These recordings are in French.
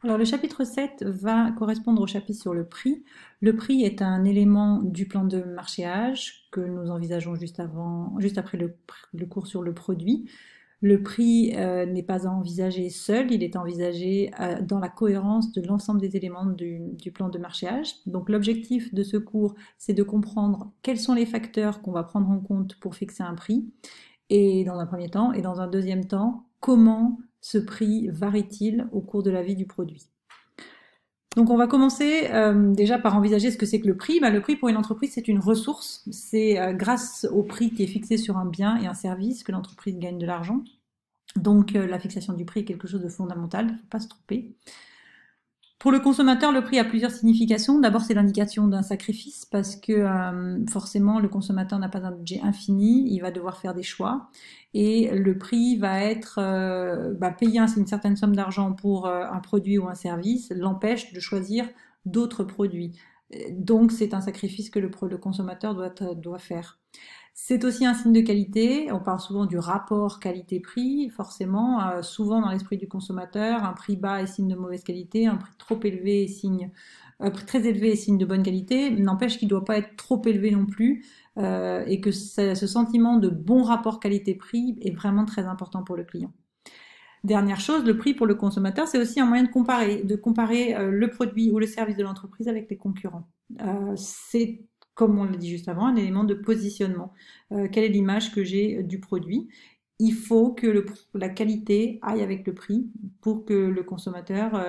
Alors le chapitre 7 va correspondre au chapitre sur le prix. Le prix est un élément du plan de marchéage que nous envisageons juste après le cours sur le produit. Le prix n'est pas à envisager seul, il est envisagé dans la cohérence de l'ensemble des éléments du plan de marchéage. Donc l'objectif de ce cours, c'est de comprendre quels sont les facteurs qu'on va prendre en compte pour fixer un prix, et dans un premier temps, et dans un deuxième temps, comment ce prix varie-t-il au cours de la vie du produit. Donc on va commencer déjà par envisager ce que c'est que le prix. Le prix pour une entreprise, c'est une ressource. C'est grâce au prix qui est fixé sur un bien et un service que l'entreprise gagne de l'argent. Donc la fixation du prix est quelque chose de fondamental, il ne faut pas se tromper. Pour le consommateur, le prix a plusieurs significations. D'abord, c'est l'indication d'un sacrifice parce que forcément, le consommateur n'a pas un budget infini, il va devoir faire des choix. Et le prix va être payer une certaine somme d'argent pour un produit ou un service l'empêche de choisir d'autres produits. Donc, c'est un sacrifice que le consommateur doit faire. C'est aussi un signe de qualité. On parle souvent du rapport qualité-prix, forcément. Souvent dans l'esprit du consommateur, un prix bas est signe de mauvaise qualité, un prix trop élevé est prix très élevé est signe de bonne qualité. N'empêche qu'il ne doit pas être trop élevé non plus, et que ce sentiment de bon rapport qualité-prix est vraiment très important pour le client. Dernière chose, le prix pour le consommateur, c'est aussi un moyen de comparer le produit ou le service de l'entreprise avec les concurrents. C'est, comme on l'a dit juste avant, un élément de positionnement. Quelle est l'image que j'ai du produit? Il faut que la qualité aille avec le prix pour que le consommateur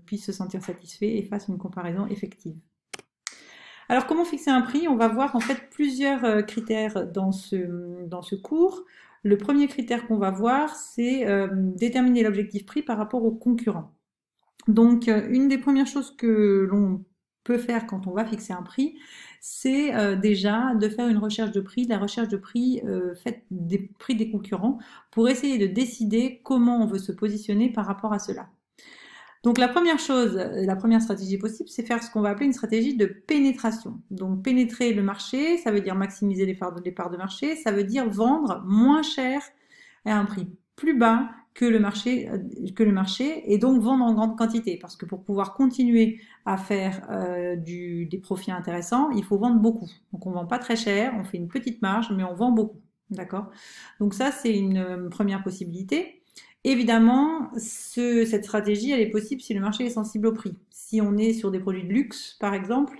puisse se sentir satisfait et fasse une comparaison effective. Alors, comment fixer un prix? On va voir en fait plusieurs critères dans ce cours. Le premier critère qu'on va voir, c'est déterminer l'objectif prix par rapport aux concurrents. Donc, une des premières choses que l'on peut faire quand on va fixer un prix, c'est déjà de faire une recherche de prix, la recherche de prix faite des prix des concurrents, pour essayer de décider comment on veut se positionner par rapport à cela. Donc la première chose, la première stratégie possible, c'est faire ce qu'on va appeler une stratégie de pénétration. Donc pénétrer le marché, ça veut dire maximiser les parts de marché, ça veut dire vendre moins cher à un prix plus bas que le marché, et donc vendre en grande quantité. Parce que pour pouvoir continuer à faire des profits intéressants, il faut vendre beaucoup. Donc on vend pas très cher, on fait une petite marge, mais on vend beaucoup. D'accord? Donc ça, c'est une première possibilité. Évidemment, cette stratégie, elle est possible si le marché est sensible au prix. Si on est sur des produits de luxe, par exemple,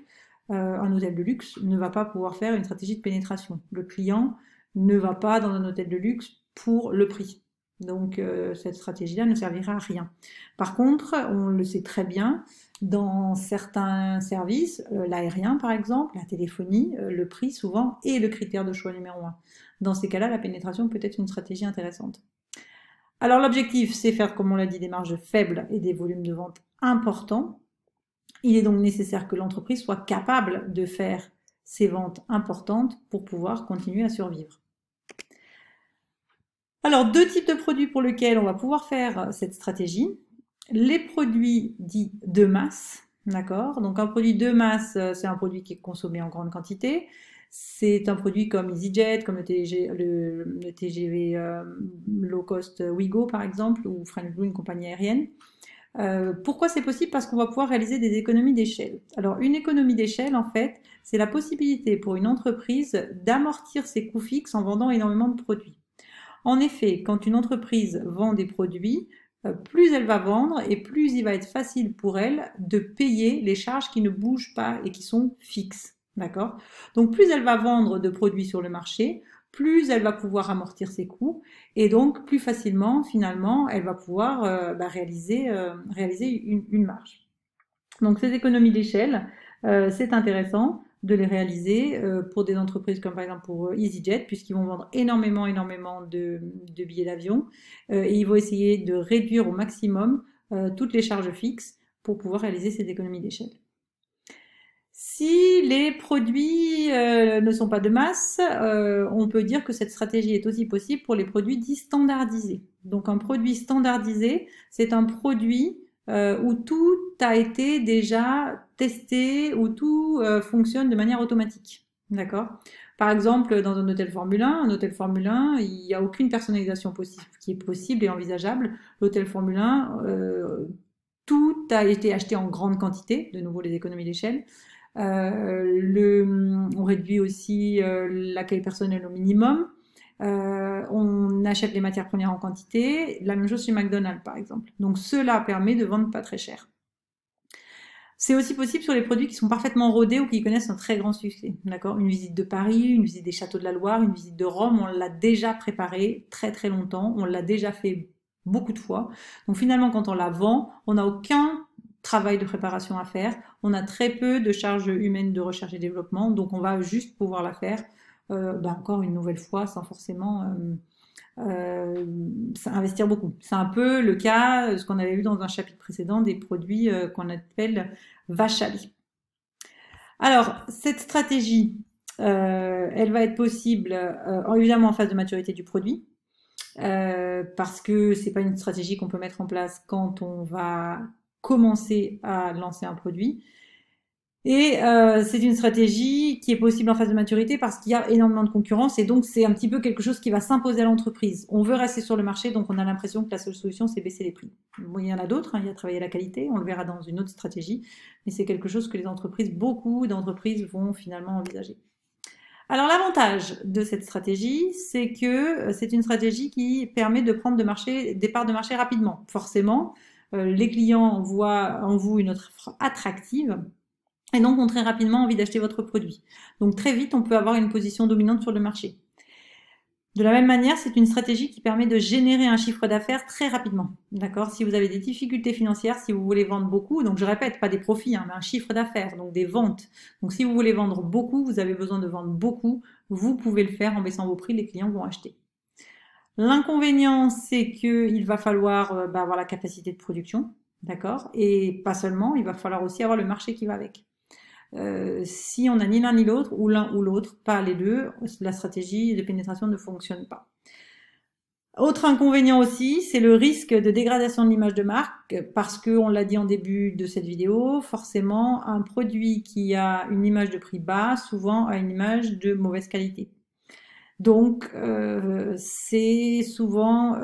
un hôtel de luxe ne va pas pouvoir faire une stratégie de pénétration. Le client ne va pas dans un hôtel de luxe pour le prix. Donc cette stratégie-là ne servira à rien. Par contre, on le sait très bien, dans certains services, l'aérien par exemple, la téléphonie, le prix souvent est le critère de choix numéro un. Dans ces cas-là, la pénétration peut être une stratégie intéressante. Alors l'objectif, c'est faire, comme on l'a dit, des marges faibles et des volumes de vente importants. Il est donc nécessaire que l'entreprise soit capable de faire ces ventes importantes pour pouvoir continuer à survivre. Alors, deux types de produits pour lesquels on va pouvoir faire cette stratégie. Les produits dits de masse, d'accord? Donc un produit de masse, c'est un produit qui est consommé en grande quantité. C'est un produit comme EasyJet, comme le TGV low cost Ouigo par exemple, ou French Blue, une compagnie aérienne. Pourquoi c'est possible? Parce qu'on va pouvoir réaliser des économies d'échelle. Alors une économie d'échelle, en fait, c'est la possibilité pour une entreprise d'amortir ses coûts fixes en vendant énormément de produits. En effet, quand une entreprise vend des produits, plus elle va vendre et plus il va être facile pour elle de payer les charges qui ne bougent pas et qui sont fixes. D'accord? Donc plus elle va vendre de produits sur le marché, plus elle va pouvoir amortir ses coûts et donc plus facilement, finalement, elle va pouvoir réaliser une marge. Donc ces économies d'échelle, c'est intéressant de les réaliser pour des entreprises comme par exemple pour EasyJet, puisqu'ils vont vendre énormément de billets d'avion et ils vont essayer de réduire au maximum toutes les charges fixes pour pouvoir réaliser ces économies d'échelle. Si les produits ne sont pas de masse, on peut dire que cette stratégie est aussi possible pour les produits dits standardisés. Donc un produit standardisé, c'est un produit où tout a été déjà testé, où tout fonctionne de manière automatique. D'accord? Par exemple, dans un hôtel Formule 1, il n'y a aucune personnalisation possible, qui est possible et envisageable. L'hôtel Formule 1, tout a été acheté en grande quantité, de nouveau les économies d'échelle. On réduit aussi l'accueil personnel au minimum. On achète les matières premières en quantité. La même chose chez McDonald's, par exemple. Donc, cela permet de vendre pas très cher. C'est aussi possible sur les produits qui sont parfaitement rodés ou qui connaissent un très grand succès. D'accord? Une visite de Paris, une visite des châteaux de la Loire, une visite de Rome, on l'a déjà préparé très très longtemps, on l'a déjà fait beaucoup de fois. Donc finalement, quand on la vend, on n'a aucun travail de préparation à faire, on a très peu de charges humaines de recherche et développement, donc on va juste pouvoir la faire encore une nouvelle fois sans forcément investir beaucoup. C'est un peu le cas, ce qu'on avait vu dans un chapitre précédent, des produits qu'on appelle vache à lait. Alors, cette stratégie, elle va être possible évidemment en phase de maturité du produit, parce que c'est pas une stratégie qu'on peut mettre en place quand on va commencer à lancer un produit. Et c'est une stratégie qui est possible en phase de maturité parce qu'il y a énormément de concurrence et donc c'est un petit peu quelque chose qui va s'imposer à l'entreprise. On veut rester sur le marché, donc on a l'impression que la seule solution c'est baisser les prix. Bon, il y en a d'autres, hein, il y a travailler la qualité, on le verra dans une autre stratégie, mais c'est quelque chose que les entreprises, beaucoup d'entreprises vont finalement envisager. Alors l'avantage de cette stratégie, c'est que c'est une stratégie qui permet de prendre des parts de marché rapidement. Forcément, les clients voient en vous une offre attractive et donc ont très rapidement envie d'acheter votre produit. Donc très vite, on peut avoir une position dominante sur le marché. De la même manière, c'est une stratégie qui permet de générer un chiffre d'affaires très rapidement. D'accord? Si vous avez des difficultés financières, si vous voulez vendre beaucoup, donc je répète, pas des profits, hein, mais un chiffre d'affaires, donc des ventes. Donc si vous voulez vendre beaucoup, vous avez besoin de vendre beaucoup, vous pouvez le faire en baissant vos prix, les clients vont acheter. L'inconvénient, c'est qu'il va falloir avoir la capacité de production, d'accord? Et pas seulement, il va falloir aussi avoir le marché qui va avec. Si on n'a ni l'un ni l'autre, ou l'un ou l'autre, pas les deux, la stratégie de pénétration ne fonctionne pas. Autre inconvénient aussi, c'est le risque de dégradation de l'image de marque, parce que, on l'a dit en début de cette vidéo, forcément, un produit qui a une image de prix bas, souvent a une image de mauvaise qualité. Donc, c'est souvent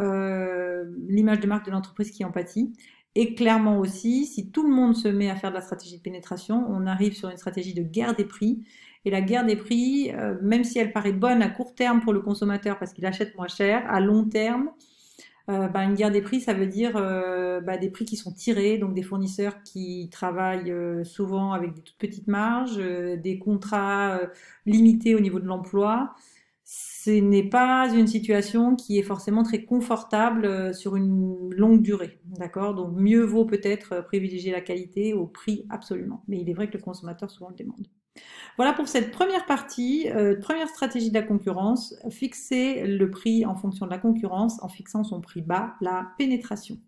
l'image de marque de l'entreprise qui en pâtit. Et clairement aussi, si tout le monde se met à faire de la stratégie de pénétration, on arrive sur une stratégie de guerre des prix. Et la guerre des prix, même si elle paraît bonne à court terme pour le consommateur parce qu'il achète moins cher, à long terme, une guerre des prix, ça veut dire des prix qui sont tirés, donc des fournisseurs qui travaillent souvent avec des toutes petites marges, des contrats limités au niveau de l'emploi. Ce n'est pas une situation qui est forcément très confortable sur une longue durée, d'accord? Donc mieux vaut peut-être privilégier la qualité au prix absolument. Mais il est vrai que le consommateur souvent le demande. Voilà pour cette première partie, première stratégie de la concurrence, fixer le prix en fonction de la concurrence en fixant son prix bas, la pénétration.